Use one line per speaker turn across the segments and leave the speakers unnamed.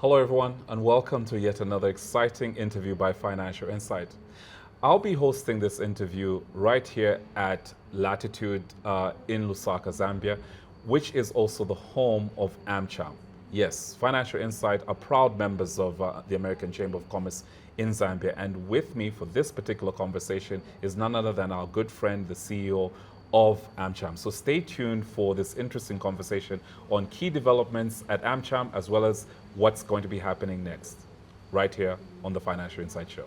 Hello everyone and welcome to yet another exciting interview by Financial Insight. I'll be hosting this interview right here at Latitude in Lusaka, Zambia, which is also the home of AmCham. Yes, Financial Insight are proud members of the American Chamber of Commerce in Zambia, and with me for this particular conversation is none other than our good friend, the CEO of AmCham. So stay tuned for this interesting conversation on key developments at AmCham as well as what's going to be happening next, right here on the Financial Insight Show.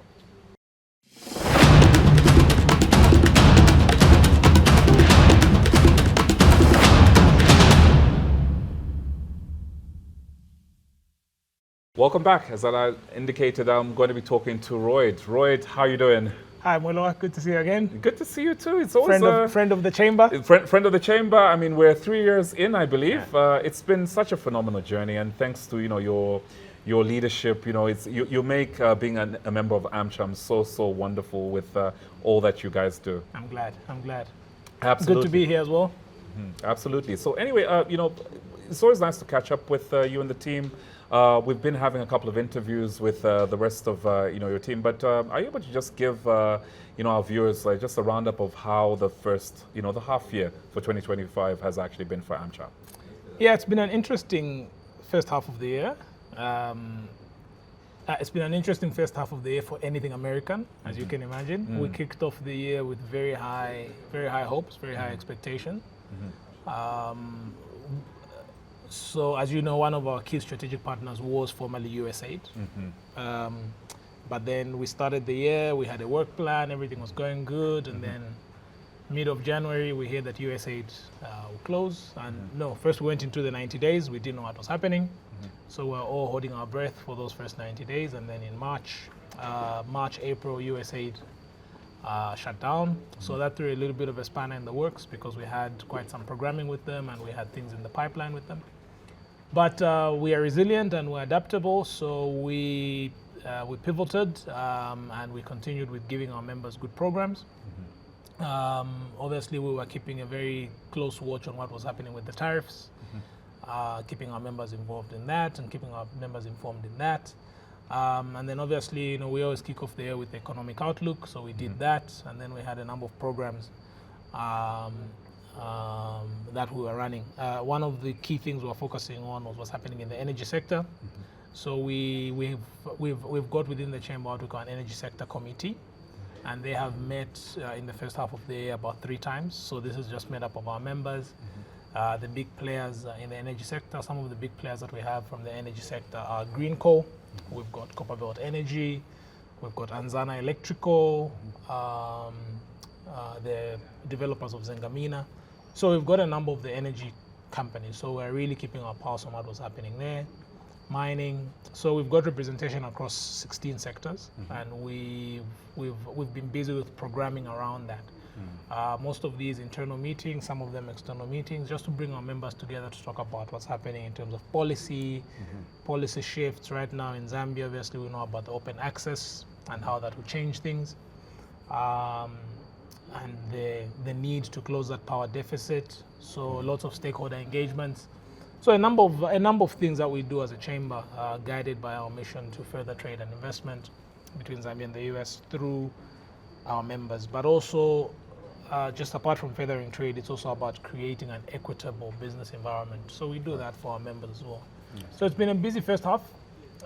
Welcome back. As I indicated, I'm going to be talking to Royd. Royd, how are you doing?
Hi, Mwelwa. Good to see you again.
Good to see you too. It's always
friend of the chamber.
Friend of the chamber. I mean, we're 3 years in, I believe. Yeah. It's been such a phenomenal journey, and thanks to your leadership, you make being a member of AmCham so wonderful with all that you guys do.
I'm glad.
Absolutely.
Good to be here as well.
Mm-hmm. Absolutely. So anyway, it's always nice to catch up with you and the team. We've been having a couple of interviews with the rest of your team, but are you able to just give our viewers just a roundup of how the first the half year for 2025 has actually been for AmCham?
Yeah, it's been an interesting first half of the year. It's been an interesting first half of the year for anything American, as you can imagine. We kicked off the year with very high hopes, very high expectation. So, as you know, one of our key strategic partners was formerly USAID. But then we started the year, we had a work plan, everything was going good, and then mid of January, we heard that USAID will close. And first we went into the 90 days, we didn't know what was happening. So we're all holding our breath for those first 90 days. And then in March, April, USAID shut down. So that threw a little bit of a spanner in the works because we had quite some programming with them and we had things in the pipeline with them. But we are resilient and we're adaptable, so we pivoted and we continued with giving our members good programs. Obviously, we were keeping a very close watch on what was happening with the tariffs, keeping our members involved in that and keeping our members informed in that. And then obviously, we always kick off the year with the economic outlook, so we did that. And then we had a number of programs that we were running. One of the key things we were focusing on was what's happening in the energy sector. So we've got within the chamber what we call an energy sector committee, and they have met in the first half of the year about 3 times. So this is just made up of our members, the big players in the energy sector. Some of the big players that we have from the energy sector are Green Coal. We've got Copperbelt Energy, we've got Anzana Electrical, the developers of Zengamina. So we've got a number of the energy companies. So we're really keeping our pulse on what was happening there. Mining. So we've got representation across 16 sectors, and we've been busy with programming around that. Most of these internal meetings, some of them external meetings, just to bring our members together to talk about what's happening in terms of policy, policy shifts. Right now in Zambia, obviously we know about the open access and how that will change things. And the need to close that power deficit. So lots of stakeholder engagements. So a number of things that we do as a chamber, guided by our mission to further trade and investment between Zambia and the US through our members. But also, just apart from furthering trade, it's also about creating an equitable business environment. So we do that for our members as well. Yes. So it's been a busy first half,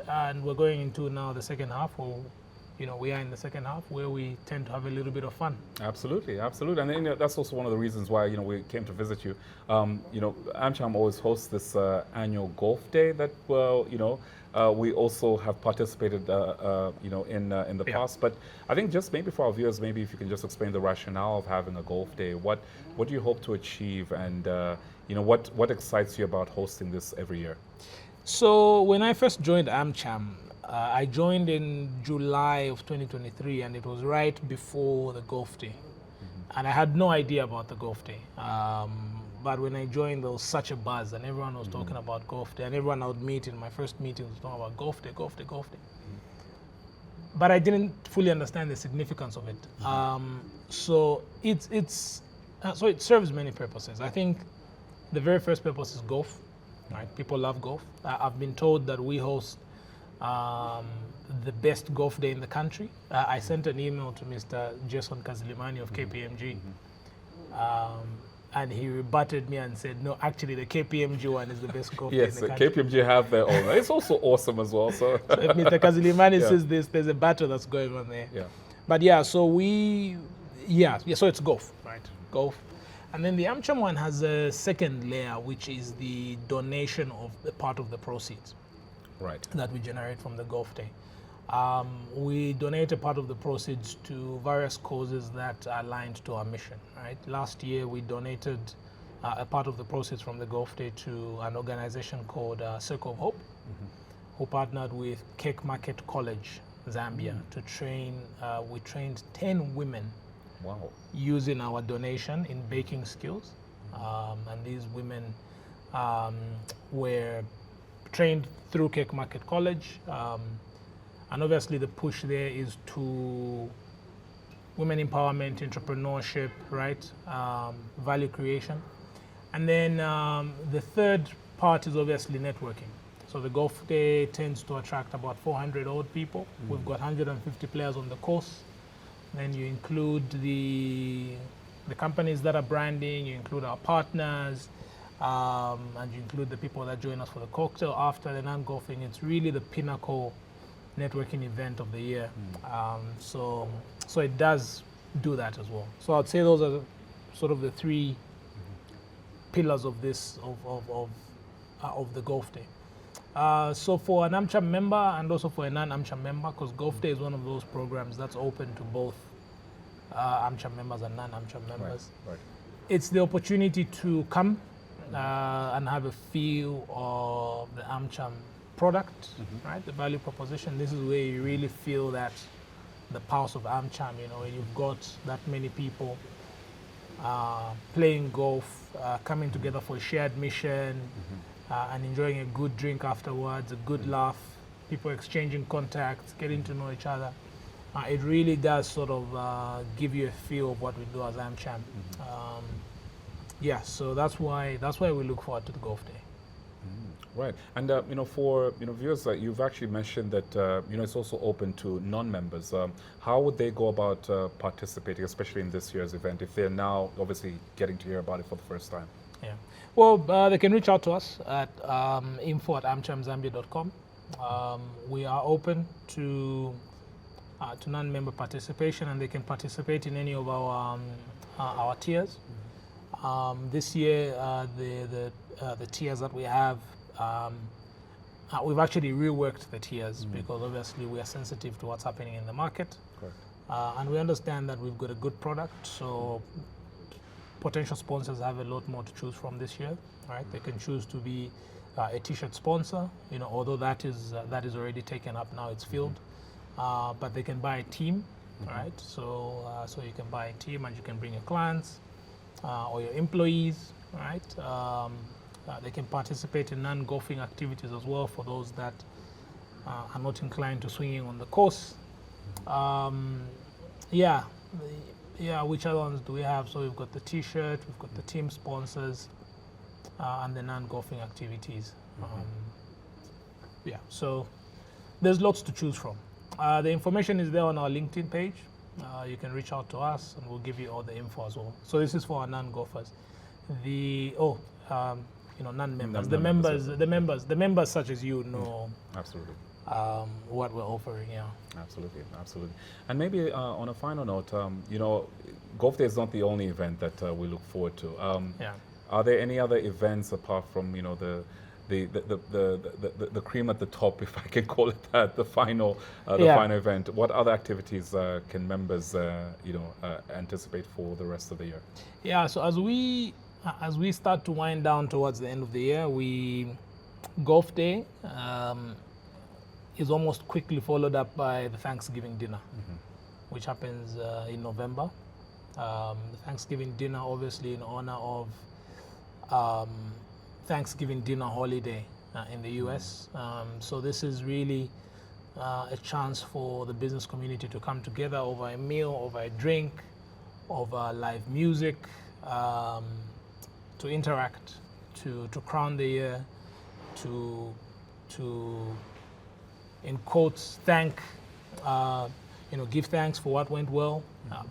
and we're going into now the second half. We are in the second half where we tend to have a little bit of fun. Absolutely.
And that's also one of the reasons why, we came to visit you. AmCham always hosts this annual golf day that, we also have participated, in the past. But I think just maybe for our viewers, maybe if you can just explain the rationale of having a golf day. What do you hope to achieve, and what excites you about hosting this every year?
So when I first joined AmCham, I joined in July of 2023, and it was right before the golf day. And I had no idea about the golf day. But when I joined, there was such a buzz, and everyone was talking about golf day. And everyone I would meet in my first meeting was talking about golf day. But I didn't fully understand the significance of it. So it serves many purposes. I think the very first purpose is golf. Right? People love golf. I've been told that we host the best golf day in the country. I sent an email to Mr. Jason Kazilimani of KPMG, and he rebutted me and said, no, actually the KPMG one is the best golf day in the country.
Yes, KPMG have their own. It's also awesome as well. So,
so if Mr. Kazilimani says this, there's a battle that's going on there.
Yeah.
But yeah, so so it's golf, right? Golf. And then the AmCham one has a second layer, which is the donation of a part of the proceeds.
Right.
That we generate from the golf day. We donate a part of the proceeds to various causes that are aligned to our mission, right? Last year we donated a part of the proceeds from the golf day to an organization called Circle of Hope, who partnered with Cake Market College, Zambia, to train, we trained 10 women.
Wow. Using
our donation in baking skills. And these women were trained through Cake Market College. And obviously the push there is to women empowerment, entrepreneurship, right? Value creation. And then the third part is obviously networking. So the golf day tends to attract about 400 odd people. We've got 150 players on the course. Then you include the companies that are branding, you include our partners, and you include the people that join us for the cocktail after the non-golfing. It's really the pinnacle networking event of the year. So it does do that as well. So I'd say those are sort of the three pillars of this, of the golf day. So for an AmCham member and also for a non-AmCham member, because Golf Day is one of those programs that's open to both AmCham members and non-AmCham members.
Right.
It's the opportunity to come and have a feel of the AmCham product, right? The value proposition. This is where you really feel that the pulse of AmCham, when you've got that many people playing golf, coming together for a shared mission, and enjoying a good drink afterwards, a good laugh, people exchanging contacts, getting to know each other. It really does sort of give you a feel of what we do as AmCham. So that's why we look forward to the golf day.
Right, and for viewers, you've actually mentioned that it's also open to non-members. How would they go about participating, especially in this year's event, if they're now obviously getting to hear about it for the first time?
Yeah, well, they can reach out to us at info@amchamzambia.com. We are open to non-member participation, and they can participate in any of our tiers. This year, the tiers that we have, we've actually reworked the tiers because obviously we are sensitive to what's happening in the market. And we understand that we've got a good product, so potential sponsors have a lot more to choose from this year, right? They can choose to be a t-shirt sponsor, although that is already taken up now, it's filled. But they can buy a team, right? So you can buy a team and you can bring your clients or your employees, right? They can participate in non-golfing activities as well for those that are not inclined to swinging on the course. Which other ones do we have? So we've got the t-shirt, we've got the team sponsors, and the non-golfing activities. So there's lots to choose from. The information is there on our LinkedIn page. You can reach out to us and we'll give you all the info as well. So this is for our non-golfers. Non-members. The members such as you know.
Absolutely.
What we're offering, yeah.
Absolutely. And maybe on a final note, Golf Day is not the only event that we look forward to. Are there any other events apart from the cream at the top, if I can call it that, the final event? What other activities can members anticipate for the rest of the year? Yeah,
so as we start to wind down towards the end of the year, Golf Day is almost quickly followed up by the Thanksgiving dinner, which happens in November. The Thanksgiving dinner, obviously in honor of Thanksgiving dinner holiday in the US. So this is really a chance for the business community to come together over a meal, over a drink, over live music, to interact, to crown the year, to in quotes, give thanks for what went well,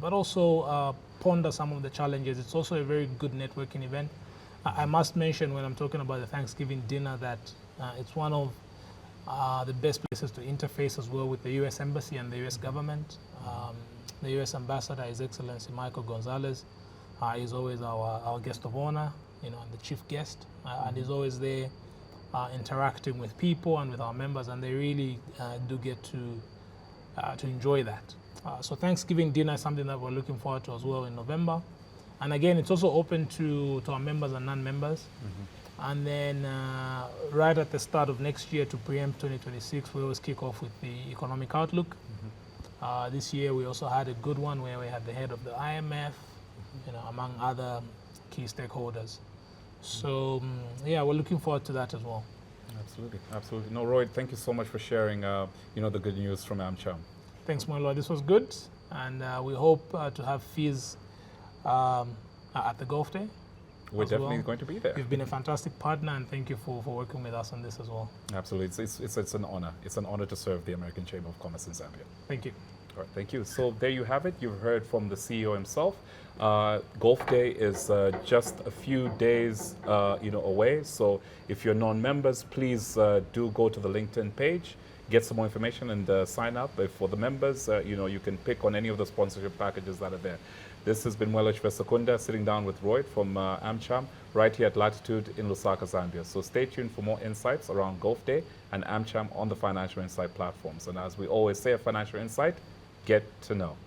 but also ponder some of the challenges. It's also a very good networking event. I must mention when I'm talking about the Thanksgiving dinner that it's one of the best places to interface as well with the U.S. Embassy and the U.S. government. The U.S. Ambassador, His Excellency Michael Gonzalez, is always our guest of honor, and the chief guest, and he's always there interacting with people and with our members, and they really do get to enjoy that. So Thanksgiving dinner is something that we're looking forward to as well in November. And again, it's also open to our members and non-members. And then right at the start of next year, to preempt 2026, we always kick off with the economic outlook. This year we also had a good one where we had the head of the IMF, among other key stakeholders. So yeah, we're looking forward to that as well.
Absolutely, absolutely. No, Royd, thank you so much for sharing, the good news from AmCham.
Thanks, Mwelwa. This was good, and we hope to have Fizz at the golf day.
We're definitely going to be there.
You've been a fantastic partner, and thank you for working with us on this as well.
Absolutely, it's an honor. It's an honor to serve the American Chamber of Commerce in Zambia.
Thank you.
All right, thank you. So there you have it. You've heard from the CEO himself. Golf Day is just a few days, away. So if you're non-members, please do go to the LinkedIn page, get some more information, and sign up. For the members, you can pick on any of the sponsorship packages that are there. This has been Mwelwa Chibesakunda sitting down with Royd from AmCham right here at Latitude in Lusaka, Zambia. So stay tuned for more insights around Golf Day and AmCham on the Financial Insight platforms. And as we always say at Financial Insight, get to know.